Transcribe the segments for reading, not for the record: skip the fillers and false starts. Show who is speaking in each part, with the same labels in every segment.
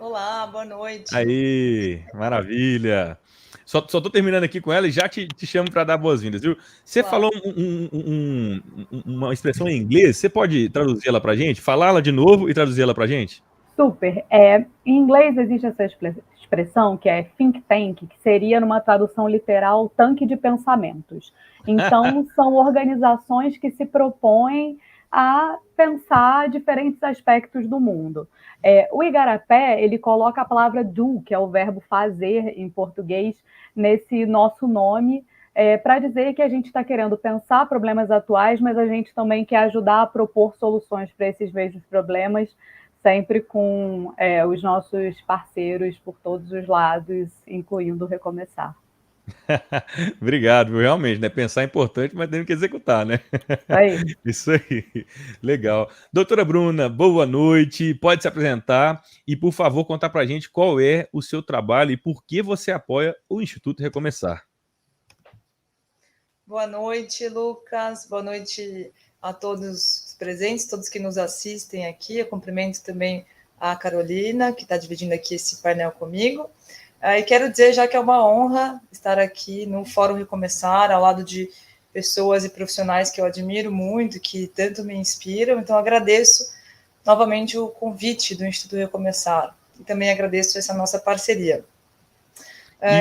Speaker 1: Olá, boa noite.
Speaker 2: Aí, maravilha. Só tô terminando aqui com ela e já te chamo para dar boas-vindas, viu? Você
Speaker 1: Claro.
Speaker 2: falou uma expressão em inglês, você pode traduzir ela pra gente? Falá-la de novo e traduzir ela pra gente?
Speaker 3: Super. Em inglês existe essa expressão que é think tank, que seria, numa tradução literal, tanque de pensamentos. Então, são organizações que se propõem a pensar diferentes aspectos do mundo. O Igarapé, ele coloca a palavra do, que é o verbo fazer em português, nesse nosso nome, para dizer que a gente está querendo pensar problemas atuais, mas a gente também quer ajudar a propor soluções para esses mesmos problemas, sempre com os nossos parceiros por todos os lados, incluindo o Recomeçar.
Speaker 2: Obrigado, viu? Realmente, né? Pensar é importante, mas temos que executar, né?
Speaker 3: Isso aí.
Speaker 2: Isso aí. Legal. Doutora Bruna, boa noite. Pode se apresentar e, por favor, contar pra gente qual é o seu trabalho e por que você apoia o Instituto Recomeçar.
Speaker 1: Boa noite, Lucas. Boa noite a todos os presentes, todos que nos assistem aqui. Eu cumprimento também a Carolina, que está dividindo aqui esse painel comigo. E quero dizer já que é uma honra estar aqui no Fórum Recomeçar, ao lado de pessoas e profissionais que eu admiro muito, que tanto me inspiram. Então, agradeço novamente o convite do Instituto Recomeçar e também agradeço essa nossa parceria.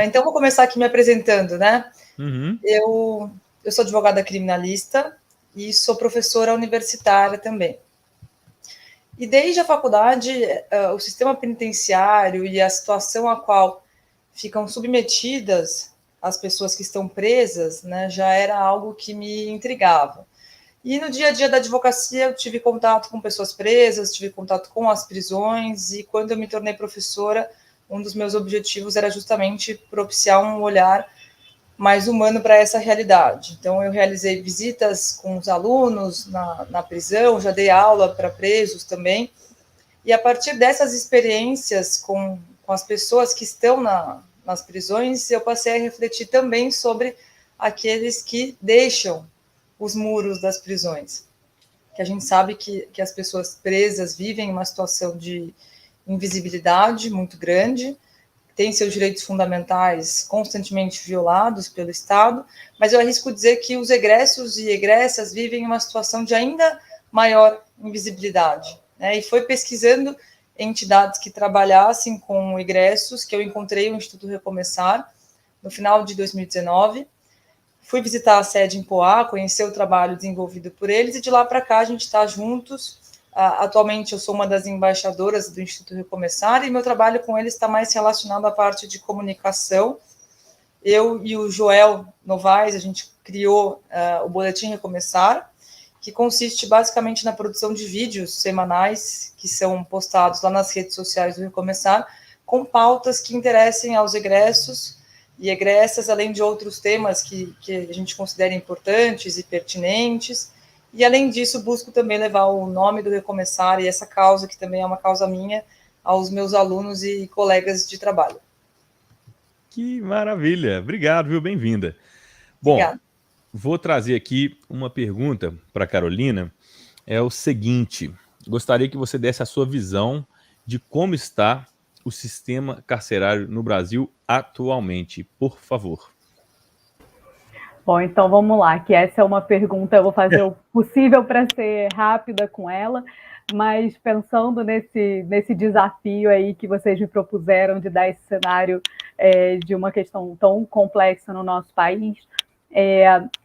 Speaker 1: Então, vou começar aqui me apresentando, né?
Speaker 2: Uhum.
Speaker 1: Eu sou advogada criminalista e sou professora universitária também. E desde a faculdade, o sistema penitenciário e a situação a qual ficam submetidas as pessoas que estão presas, né, já era algo que me intrigava. E no dia a dia da advocacia, eu tive contato com pessoas presas, tive contato com as prisões, e quando eu me tornei professora, um dos meus objetivos era justamente propiciar um olhar mais humano para essa realidade. Então, eu realizei visitas com os alunos na prisão, já dei aula para presos também, e a partir dessas experiências com as pessoas que estão nas prisões, eu passei a refletir também sobre aqueles que deixam os muros das prisões. Que a gente sabe que as pessoas presas vivem uma situação de invisibilidade muito grande, têm seus direitos fundamentais constantemente violados pelo Estado, mas eu arrisco dizer que os egressos e egressas vivem uma situação de ainda maior invisibilidade. Né? E foi pesquisando entidades que trabalhassem com egressos que eu encontrei o Instituto Recomeçar no final de 2019. Fui visitar a sede em Poá, conhecer o trabalho desenvolvido por eles, e de lá para cá a gente está juntos. Atualmente eu sou uma das embaixadoras do Instituto Recomeçar e meu trabalho com eles está mais relacionado à parte de comunicação. Eu e o Joel Novaes, a gente criou o Boletim Recomeçar, que consiste basicamente na produção de vídeos semanais que são postados lá nas redes sociais do Recomeçar, com pautas que interessem aos egressos e egressas, além de outros temas que a gente considera importantes e pertinentes. E, além disso, busco também levar o nome do Recomeçar e essa causa, que também é uma causa minha, aos meus alunos e colegas de trabalho.
Speaker 2: Que maravilha. Obrigado, viu? Bem-vinda. Bom,
Speaker 1: Obrigada.
Speaker 2: vou trazer aqui uma pergunta para Carolina. É o seguinte: gostaria que você desse a sua visão de como está o sistema carcerário no Brasil atualmente, por favor.
Speaker 3: Bom, então vamos lá, que essa é uma pergunta, eu vou fazer o possível para ser rápida com ela, mas pensando nesse desafio aí que vocês me propuseram de dar esse cenário de uma questão tão complexa no nosso país,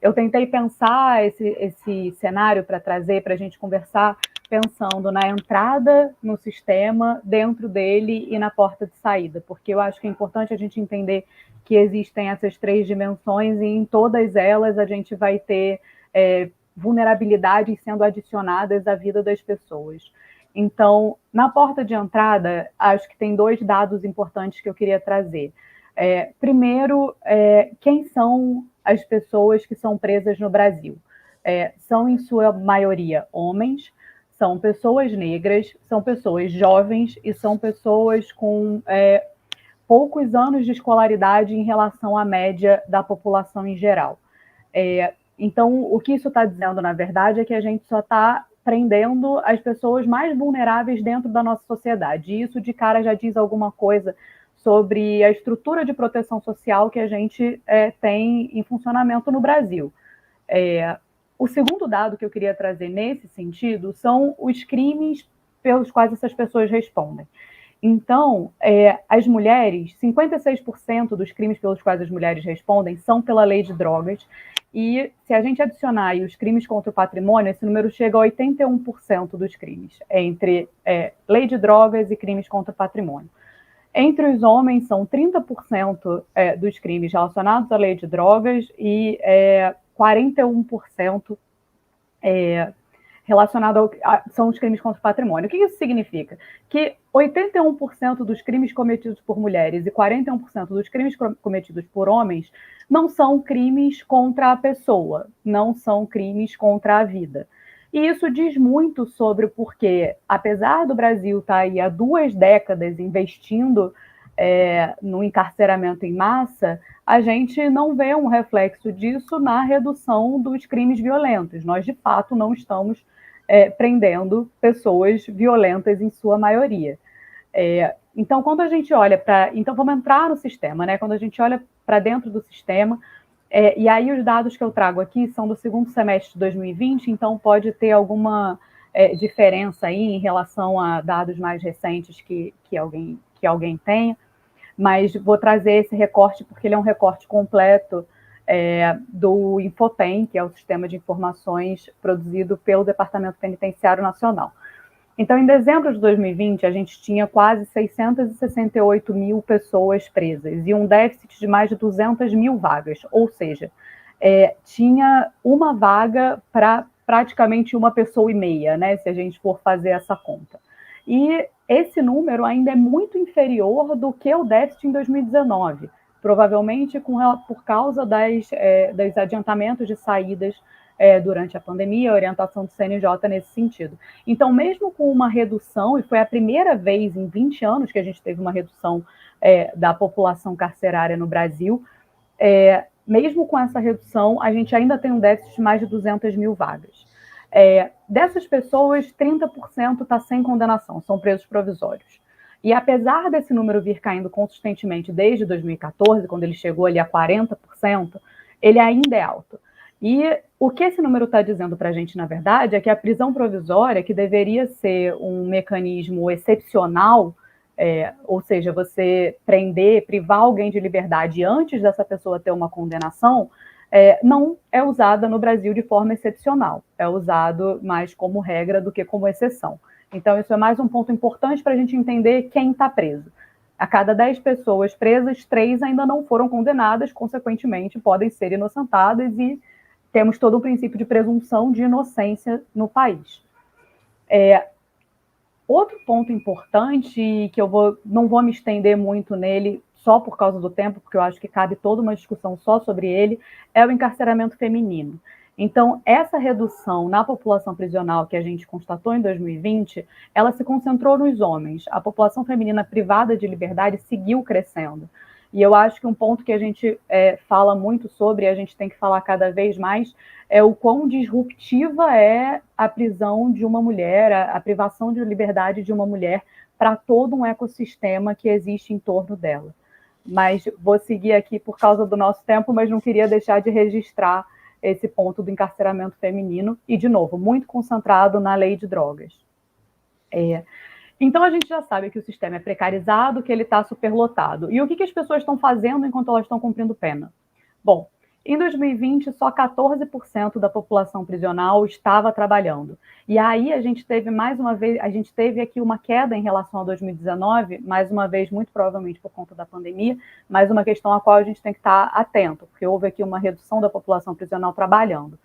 Speaker 3: eu tentei pensar esse cenário para trazer, para a gente conversar, pensando na entrada no sistema, dentro dele e na porta de saída, porque eu acho que é importante a gente entender que existem essas três dimensões e em todas elas a gente vai ter vulnerabilidades sendo adicionadas à vida das pessoas. Então, na porta de entrada, acho que tem dois dados importantes que eu queria trazer. Primeiro, quem são as pessoas que são presas no Brasil? São, em sua maioria, homens, são pessoas negras, são pessoas jovens e são pessoas com poucos anos de escolaridade em relação à média da população em geral. Então, o que isso está dizendo, na verdade, é que a gente só está prendendo as pessoas mais vulneráveis dentro da nossa sociedade. E isso de cara já diz alguma coisa sobre a estrutura de proteção social que a gente tem em funcionamento no Brasil. O segundo dado que eu queria trazer nesse sentido são os crimes pelos quais essas pessoas respondem. Então, as mulheres, 56% dos crimes pelos quais as mulheres respondem são pela lei de drogas, e se a gente adicionar aí os crimes contra o patrimônio, esse número chega a 81% dos crimes, entre lei de drogas e crimes contra o patrimônio. Entre os homens, são 30% dos crimes relacionados à lei de drogas e 41% relacionado são os crimes contra o patrimônio. O que isso significa? Que 81% dos crimes cometidos por mulheres e 41% dos crimes cometidos por homens não são crimes contra a pessoa, não são crimes contra a vida. E isso diz muito sobre porque, apesar do Brasil estar aí há 2 décadas investindo no encarceramento em massa, a gente não vê um reflexo disso na redução dos crimes violentos. Nós, de fato, não estamos prendendo pessoas violentas em sua maioria. Então, quando a gente olha para... Então, vamos entrar no sistema, né? Quando a gente olha para dentro do sistema, e aí os dados que eu trago aqui são do segundo semestre de 2020, então pode ter alguma diferença aí em relação a dados mais recentes que alguém tenha, mas vou trazer esse recorte porque ele é um recorte completo do Infopen, que é o sistema de informações produzido pelo Departamento Penitenciário Nacional. Então, em dezembro de 2020, a gente tinha quase 668 mil pessoas presas e um déficit de mais de 200 mil vagas, ou seja, tinha uma vaga para praticamente uma pessoa e meia, né, se a gente for fazer essa conta. E esse número ainda é muito inferior do que o déficit em 2019, provavelmente por causa dos adiantamentos de saídas durante a pandemia, a orientação do CNJ nesse sentido. Então, mesmo com uma redução, e foi a primeira vez em 20 anos que a gente teve uma redução da população carcerária no Brasil, mesmo com essa redução, a gente ainda tem um déficit de mais de 200 mil vagas. Dessas pessoas, 30% está sem condenação, são presos provisórios. E apesar desse número vir caindo consistentemente desde 2014, quando ele chegou ali a 40%, ele ainda é alto. E o que esse número está dizendo para a gente, na verdade, é que a prisão provisória, que deveria ser um mecanismo excepcional, ou seja, você prender, privar alguém de liberdade antes dessa pessoa ter uma condenação, não é usada no Brasil de forma excepcional, é usado mais como regra do que como exceção. Então, isso é mais um ponto importante para a gente entender quem está preso. A cada 10 pessoas presas, 3 ainda não foram condenadas, consequentemente, podem ser inocentadas e temos todo um princípio de presunção de inocência no país. Outro ponto importante, que não vou me estender muito nele só por causa do tempo, porque eu acho que cabe toda uma discussão só sobre ele, é o encarceramento feminino. Então, essa redução na população prisional que a gente constatou em 2020, ela se concentrou nos homens. A população feminina privada de liberdade seguiu crescendo. E eu acho que um ponto que a gente fala muito sobre, e a gente tem que falar cada vez mais, é o quão disruptiva é a prisão de uma mulher, a privação de liberdade de uma mulher para todo um ecossistema que existe em torno dela. Mas vou seguir aqui por causa do nosso tempo, mas não queria deixar de registrar esse ponto do encarceramento feminino, e, de novo, muito concentrado na lei de drogas. Então, a gente já sabe que o sistema é precarizado, que ele está superlotado. E o que as pessoas estão fazendo enquanto elas estão cumprindo pena? Bom, em 2020, só 14% da população prisional estava trabalhando. E aí a gente teve aqui uma queda em relação a 2019, mais uma vez, muito provavelmente por conta da pandemia, mas uma questão a qual a gente tem que estar atento, porque houve aqui uma redução da população prisional trabalhando.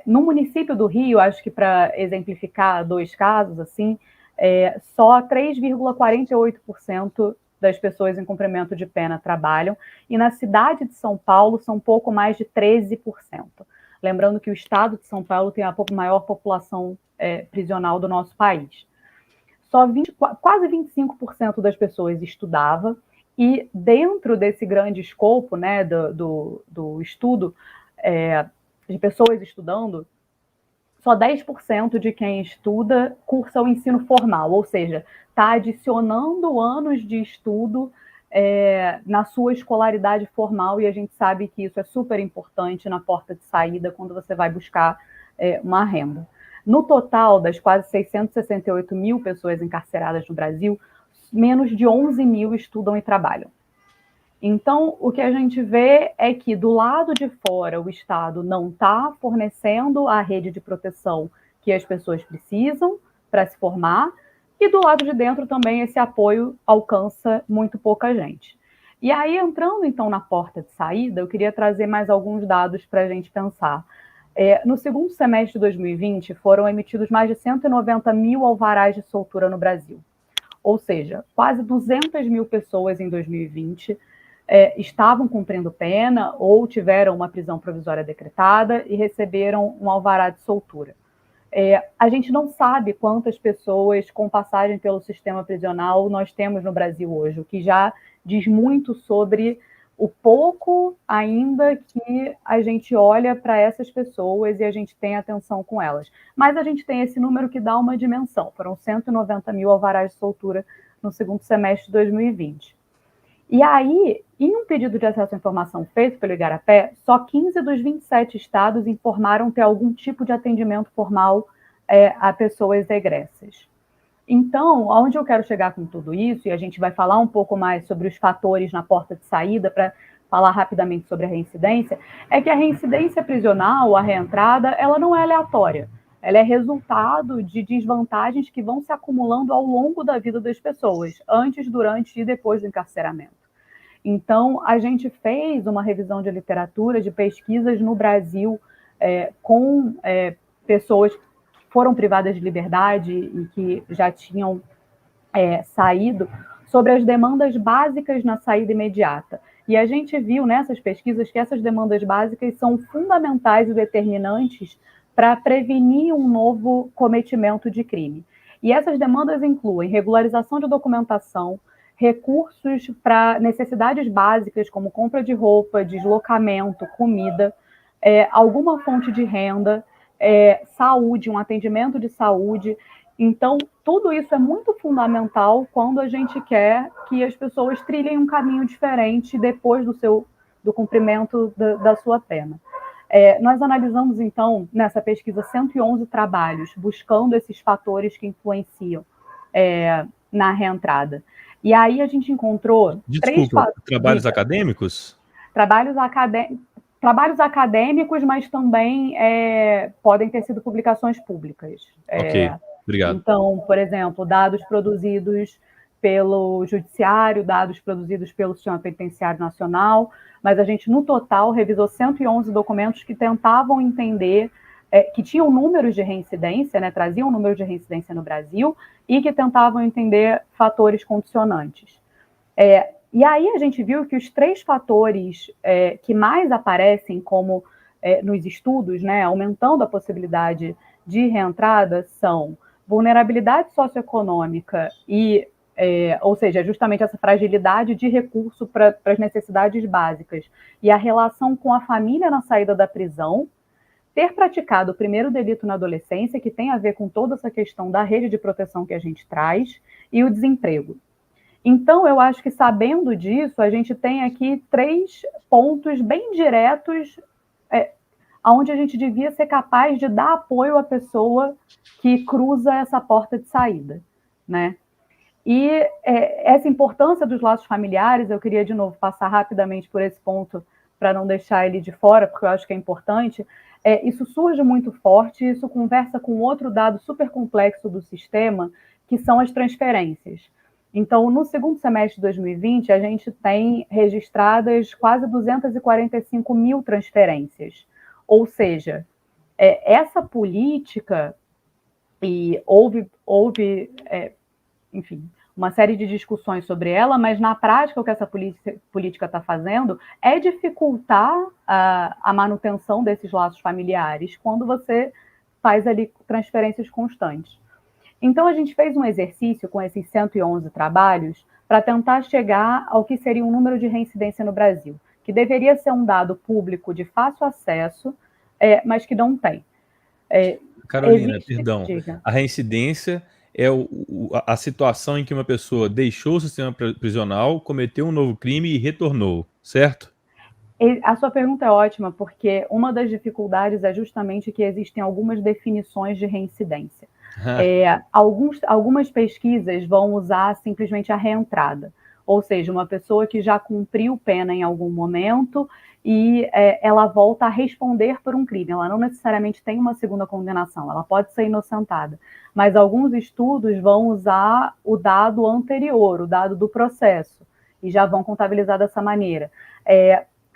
Speaker 3: No município do Rio, acho que para exemplificar 2 casos, assim, só 3,48% das pessoas em cumprimento de pena trabalham, e na cidade de São Paulo são pouco mais de 13%. Lembrando que o estado de São Paulo tem a maior população prisional do nosso país. Quase 25% das pessoas estudava, e dentro desse grande escopo, né, do estudo de pessoas estudando, só 10% de quem estuda cursa o ensino formal, ou seja, está adicionando anos de estudo na sua escolaridade formal, e a gente sabe que isso é super importante na porta de saída quando você vai buscar uma renda. No total, das quase 668 mil pessoas encarceradas no Brasil, menos de 11 mil estudam e trabalham. Então, o que a gente vê é que, do lado de fora, o Estado não está fornecendo a rede de proteção que as pessoas precisam para se formar, e do lado de dentro também esse apoio alcança muito pouca gente. E aí, entrando então na porta de saída, eu queria trazer mais alguns dados para a gente pensar. No segundo semestre de 2020, foram emitidos mais de 190 mil alvarás de soltura no Brasil. Ou seja, quase 200 mil pessoas em 2020 estavam cumprindo pena ou tiveram uma prisão provisória decretada e receberam um alvará de soltura. A gente não sabe quantas pessoas com passagem pelo sistema prisional nós temos no Brasil hoje, o que já diz muito sobre o pouco ainda que a gente olha para essas pessoas e a gente tem atenção com elas. Mas a gente tem esse número que dá uma dimensão. Foram 190 mil alvarás de soltura no segundo semestre de 2020. E aí, em um pedido de acesso à informação feito pelo Igarapé, só 15 dos 27 estados informaram ter algum tipo de atendimento formal a pessoas egressas. Então, aonde eu quero chegar com tudo isso, e a gente vai falar um pouco mais sobre os fatores na porta de saída, para falar rapidamente sobre a reincidência, é que a reincidência prisional, a reentrada, ela não é aleatória. Ela é resultado de desvantagens que vão se acumulando ao longo da vida das pessoas, antes, durante e depois do encarceramento. Então, a gente fez uma revisão de literatura, de pesquisas no Brasil, com pessoas que foram privadas de liberdade e que já tinham saído, sobre as demandas básicas na saída imediata. E a gente viu nessas pesquisas que essas demandas básicas são fundamentais e determinantes para prevenir um novo cometimento de crime. E essas demandas incluem regularização de documentação, recursos para necessidades básicas, como compra de roupa, deslocamento, comida, alguma fonte de renda, saúde, um atendimento de saúde. Então, tudo isso é muito fundamental quando a gente quer que as pessoas trilhem um caminho diferente depois do cumprimento da sua pena. Nós analisamos, então, nessa pesquisa, 111 trabalhos, buscando esses fatores que influenciam na reentrada. E aí a gente encontrou...
Speaker 2: Trabalhos acadêmicos?
Speaker 3: Trabalhos acadêmicos, mas também podem ter sido publicações públicas.
Speaker 2: Ok, obrigado.
Speaker 3: Então, por exemplo, dados produzidos pelo Judiciário, dados produzidos pelo Sistema Penitenciário Nacional, mas a gente, no total, revisou 111 documentos que tentavam entender, que tinham números de reincidência, né, traziam números de reincidência no Brasil, e que tentavam entender fatores condicionantes. E aí a gente viu que os 3 fatores que mais aparecem como nos estudos, né, aumentando a possibilidade de reentrada, são vulnerabilidade socioeconômica e, ou seja, justamente essa fragilidade de recurso para as necessidades básicas, e a relação com a família na saída da prisão, ter praticado o primeiro delito na adolescência, que tem a ver com toda essa questão da rede de proteção que a gente traz, e o desemprego. Então, eu acho que, sabendo disso, a gente tem aqui 3 pontos bem diretos onde a gente devia ser capaz de dar apoio à pessoa que cruza essa porta de saída, né? E essa importância dos laços familiares, eu queria, de novo, passar rapidamente por esse ponto para não deixar ele de fora, porque eu acho que é importante. Isso surge muito forte, isso conversa com outro dado super complexo do sistema, que são as transferências. Então, no segundo semestre de 2020, a gente tem registradas quase 245 mil transferências. Ou seja, essa política, e houve enfim, uma série de discussões sobre ela, mas na prática o que essa política está fazendo é dificultar a manutenção desses laços familiares quando você faz ali transferências constantes. Então, a gente fez um exercício com esses 111 trabalhos para tentar chegar ao que seria um número de reincidência no Brasil, que deveria ser um dado público de fácil acesso, mas que não tem.
Speaker 2: Carolina,
Speaker 3: Existe,
Speaker 2: perdão.
Speaker 3: diga.
Speaker 2: A reincidência é a situação em que uma pessoa deixou o sistema prisional, cometeu um novo crime e retornou, certo?
Speaker 3: A sua pergunta é ótima, porque uma das dificuldades é justamente que existem algumas definições de reincidência. Algumas pesquisas vão usar simplesmente a reentrada, ou seja, uma pessoa que já cumpriu pena em algum momento e ela volta a responder por um crime. Ela não necessariamente tem uma segunda condenação, ela pode ser inocentada, mas alguns estudos vão usar o dado anterior, o dado do processo, e já vão contabilizar dessa maneira.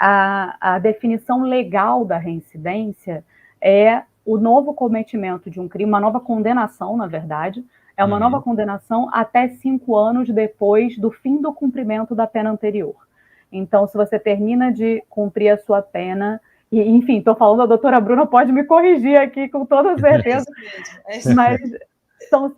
Speaker 3: A definição legal da reincidência é o novo cometimento de um crime, uma nova condenação, na verdade, é uma nova condenação até 5 anos depois do fim do cumprimento da pena anterior. Então, se você termina de cumprir a sua pena, e, enfim, estou falando, a doutora Bruna pode me corrigir aqui com toda certeza, mas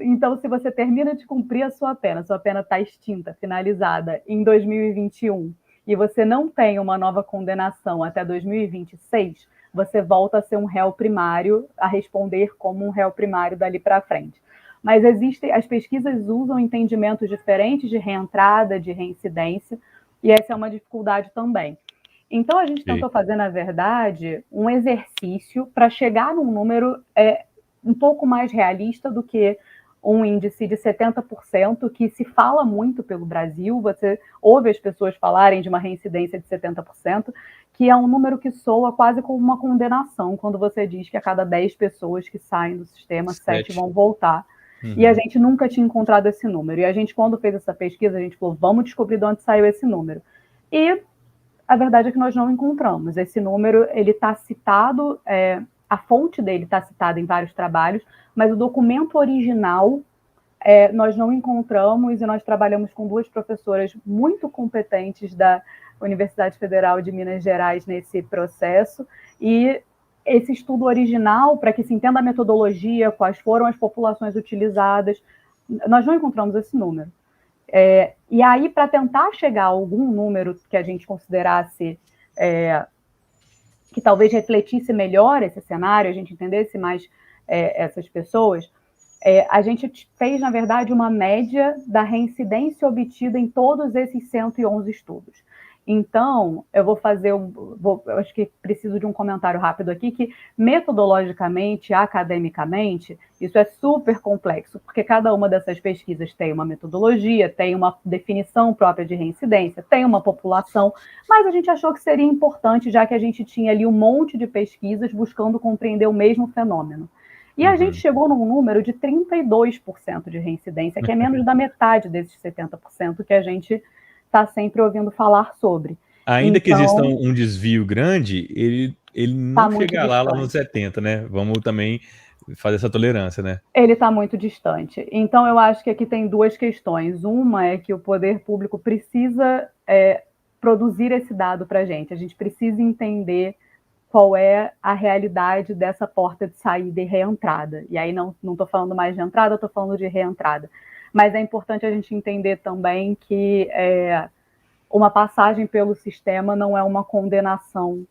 Speaker 3: então, se você termina de cumprir a sua pena está extinta, finalizada em 2021, e você não tem uma nova condenação até 2026, você volta a ser um réu primário, a responder como um réu primário dali para frente. Mas as pesquisas usam entendimentos diferentes de reentrada, de reincidência, e essa é uma dificuldade também. Então, a gente tentou fazer, na verdade, um exercício para chegar num número um pouco mais realista do que um índice de 70%, que se fala muito pelo Brasil, você ouve as pessoas falarem de uma reincidência de 70%, que é um número que soa quase como uma condenação, quando você diz que a cada 10 pessoas que saem do sistema, 7 vão voltar. E a gente nunca tinha encontrado esse número. E a gente, quando fez essa pesquisa, a gente falou, vamos descobrir de onde saiu esse número. E a verdade é que nós não encontramos. Esse número, ele está citado, a fonte dele está citada em vários trabalhos, mas o documento original nós não encontramos, e nós trabalhamos com 2 professoras muito competentes da Universidade Federal de Minas Gerais nesse processo, e esse estudo original, para que se entenda a metodologia, quais foram as populações utilizadas, nós não encontramos esse número. E aí, para tentar chegar a algum número que a gente considerasse que talvez refletisse melhor esse cenário, a gente entendesse mais essas pessoas, a gente fez, na verdade, uma média da reincidência obtida em todos esses 111 estudos. Então, eu vou fazer, eu acho que preciso de um comentário rápido aqui, que metodologicamente, academicamente, isso é super complexo, porque cada uma dessas pesquisas tem uma metodologia, tem uma definição própria de reincidência, tem uma população, mas a gente achou que seria importante, já que a gente tinha ali um monte de pesquisas buscando compreender o mesmo fenômeno. E a gente chegou num número de 32% de reincidência, que é menos da metade desses 70% que a gente está sempre ouvindo falar sobre.
Speaker 2: Ainda que exista um desvio grande, ele não chega lá nos 70, né? Vamos também fazer essa tolerância, né?
Speaker 3: Ele está muito distante. Então, eu acho que aqui tem 2 questões. Uma é que o poder público precisa produzir esse dado para a gente precisa entender qual é a realidade dessa porta de saída e reentrada. E aí não estou falando mais de entrada, estou falando de reentrada. Mas é importante a gente entender também que uma passagem pelo sistema não é uma condenação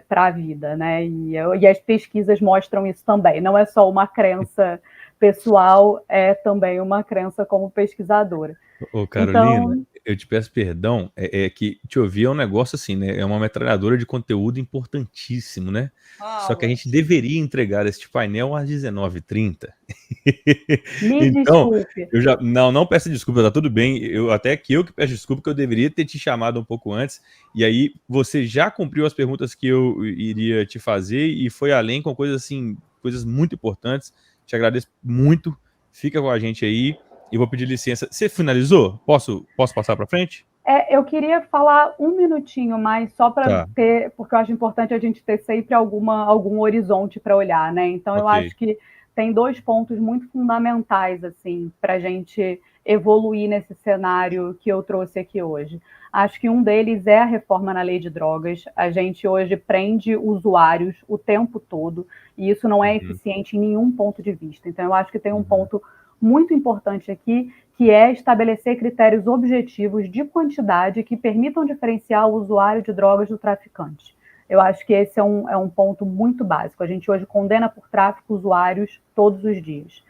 Speaker 3: para a vida, né? E as pesquisas mostram isso também. Não é só uma crença pessoal, é também uma crença como pesquisadora.
Speaker 2: Ô, Carolina, eu te peço perdão, que te ouvir é um negócio assim, né? É uma metralhadora de conteúdo importantíssimo, né? Só que a gente deveria entregar este painel às 19h30. Então,
Speaker 3: desculpe.
Speaker 2: Não peça desculpa, tá tudo bem. Até que eu que peço desculpa, que eu deveria ter te chamado um pouco antes. E aí, você já cumpriu as perguntas que eu iria te fazer e foi além com coisas assim, coisas muito importantes. Te agradeço muito. Fica com a gente aí. E vou pedir licença. Você finalizou? Posso passar para frente?
Speaker 3: Eu queria falar um minutinho mais, só para ter, porque eu acho importante a gente ter sempre algum horizonte para olhar, né? Então, eu acho que tem 2 pontos muito fundamentais, assim, para a gente evoluir nesse cenário que eu trouxe aqui hoje. Acho que um deles é a reforma na lei de drogas. A gente hoje prende usuários o tempo todo, e isso não é eficiente em nenhum ponto de vista. Então, eu acho que tem um ponto muito importante aqui, que é estabelecer critérios objetivos de quantidade que permitam diferenciar o usuário de drogas do traficante. Eu acho que esse é um ponto muito básico. A gente hoje condena por tráfico usuários todos os dias.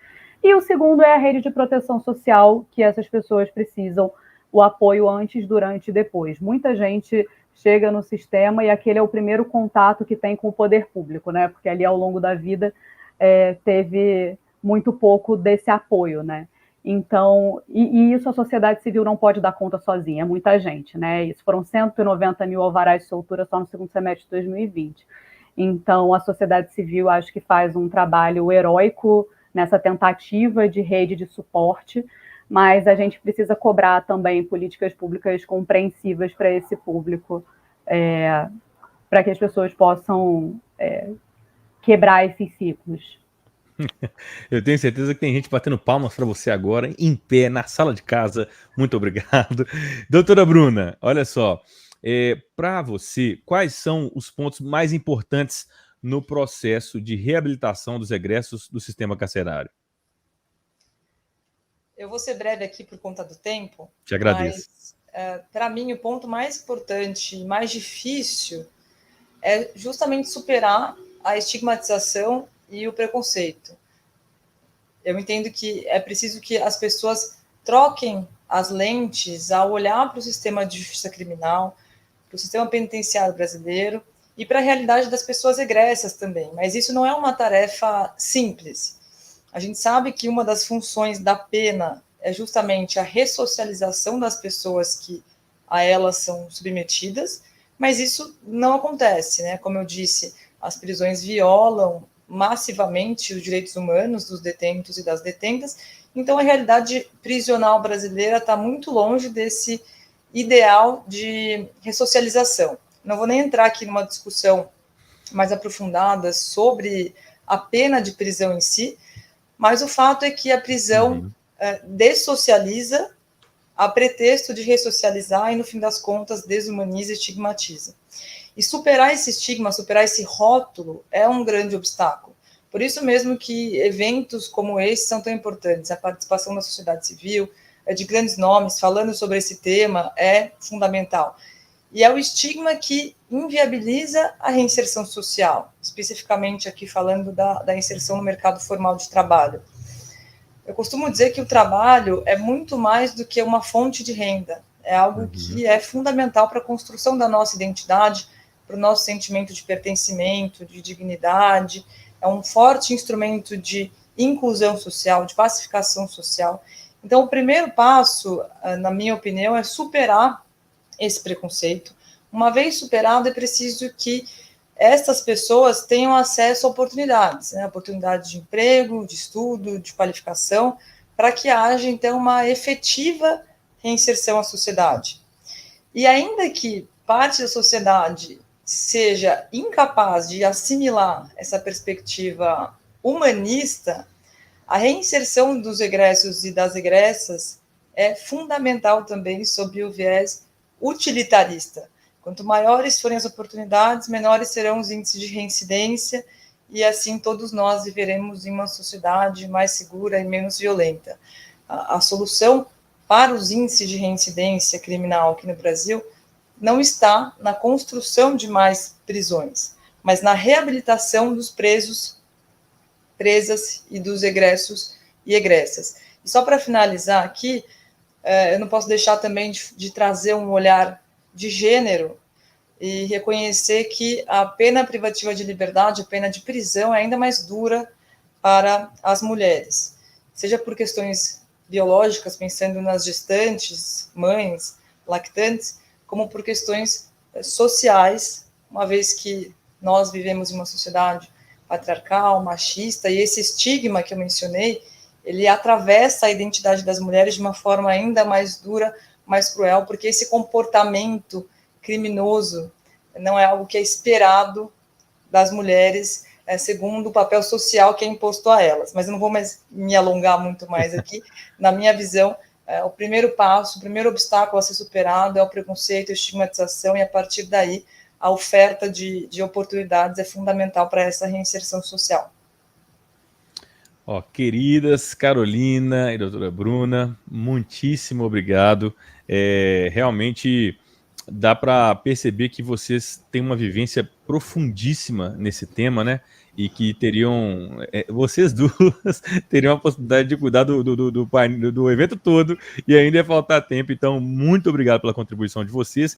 Speaker 3: E o segundo é a rede de proteção social, que essas pessoas precisam o apoio antes, durante e depois. Muita gente chega no sistema e aquele é o primeiro contato que tem com o poder público, né? Porque ali ao longo da vida teve muito pouco desse apoio, né? Então, e isso a sociedade civil não pode dar conta sozinha, é muita gente, né? Isso foram 190 mil alvarás de soltura só no segundo semestre de 2020. Então, a sociedade civil acho que faz um trabalho heróico nessa tentativa de rede de suporte, mas a gente precisa cobrar também políticas públicas compreensivas para esse público, para que as pessoas possam quebrar esses ciclos.
Speaker 2: Eu tenho certeza que tem gente batendo palmas para você agora, em pé, na sala de casa. Muito obrigado. Doutora Bruna, olha só, para você, quais são os pontos mais importantes no processo de reabilitação dos egressos do sistema carcerário?
Speaker 1: Eu vou ser breve aqui por conta do tempo.
Speaker 2: Te agradeço.
Speaker 1: Mas, para mim, o ponto mais importante e mais difícil é justamente superar a estigmatização e o preconceito. Eu entendo que é preciso que as pessoas troquem as lentes ao olhar para o sistema de justiça criminal, para o sistema penitenciário brasileiro e para a realidade das pessoas egressas também. Mas isso não é uma tarefa simples. A gente sabe que uma das funções da pena é justamente a ressocialização das pessoas que a elas são submetidas, mas isso não acontece, né? Como eu disse, as prisões violam massivamente os direitos humanos dos detentos e das detentas, então a realidade prisional brasileira está muito longe desse ideal de ressocialização. Não vou nem entrar aqui numa discussão mais aprofundada sobre a pena de prisão em si, mas o fato é que a prisão dessocializa a pretexto de ressocializar e, no fim das contas, desumaniza e estigmatiza. E superar esse estigma, superar esse rótulo é um grande obstáculo. Por isso mesmo que eventos como esse são tão importantes. A participação da sociedade civil, de grandes nomes, falando sobre esse tema, é fundamental. E é o estigma que inviabiliza a reinserção social, especificamente aqui falando da inserção no mercado formal de trabalho. Eu costumo dizer que o trabalho é muito mais do que uma fonte de renda, é algo que é fundamental para a construção da nossa identidade, para o nosso sentimento de pertencimento, de dignidade, é um forte instrumento de inclusão social, de pacificação social. Então, o primeiro passo, na minha opinião, é superar esse preconceito. Uma vez superado, é preciso que estas pessoas tenham acesso a oportunidades, né? Oportunidades de emprego, de estudo, de qualificação, para que haja, então, uma efetiva reinserção à sociedade. E ainda que parte da sociedade seja incapaz de assimilar essa perspectiva humanista, a reinserção dos egressos e das egressas é fundamental também sob o viés utilitarista. Quanto maiores forem as oportunidades, menores serão os índices de reincidência e assim todos nós viveremos em uma sociedade mais segura e menos violenta. A solução para os índices de reincidência criminal aqui no Brasil não está na construção de mais prisões, mas na reabilitação dos presos, presas e dos egressos e egressas. E só para finalizar aqui, eu não posso deixar também de trazer um olhar de gênero e reconhecer que a pena privativa de liberdade, a pena de prisão, é ainda mais dura para as mulheres, seja por questões biológicas, pensando nas gestantes, mães, lactantes, como por questões sociais, uma vez que nós vivemos em uma sociedade patriarcal, machista, e esse estigma que eu mencionei, ele atravessa a identidade das mulheres de uma forma ainda mais dura, mais cruel, porque esse comportamento criminoso não é algo que é esperado das mulheres, segundo o papel social que é imposto a elas. Mas eu não vou mais me alongar muito mais aqui. Na minha visão, o primeiro passo, o primeiro obstáculo a ser superado é o preconceito, a estigmatização, e a partir daí a oferta de oportunidades é fundamental para essa reinserção social.
Speaker 2: Queridas Carolina e doutora Bruna, muitíssimo obrigado. Realmente dá para perceber que vocês têm uma vivência profundíssima nesse tema, né? E que teriam, vocês duas teriam a possibilidade de cuidar do evento todo e ainda ia faltar tempo. Então, muito obrigado pela contribuição de vocês.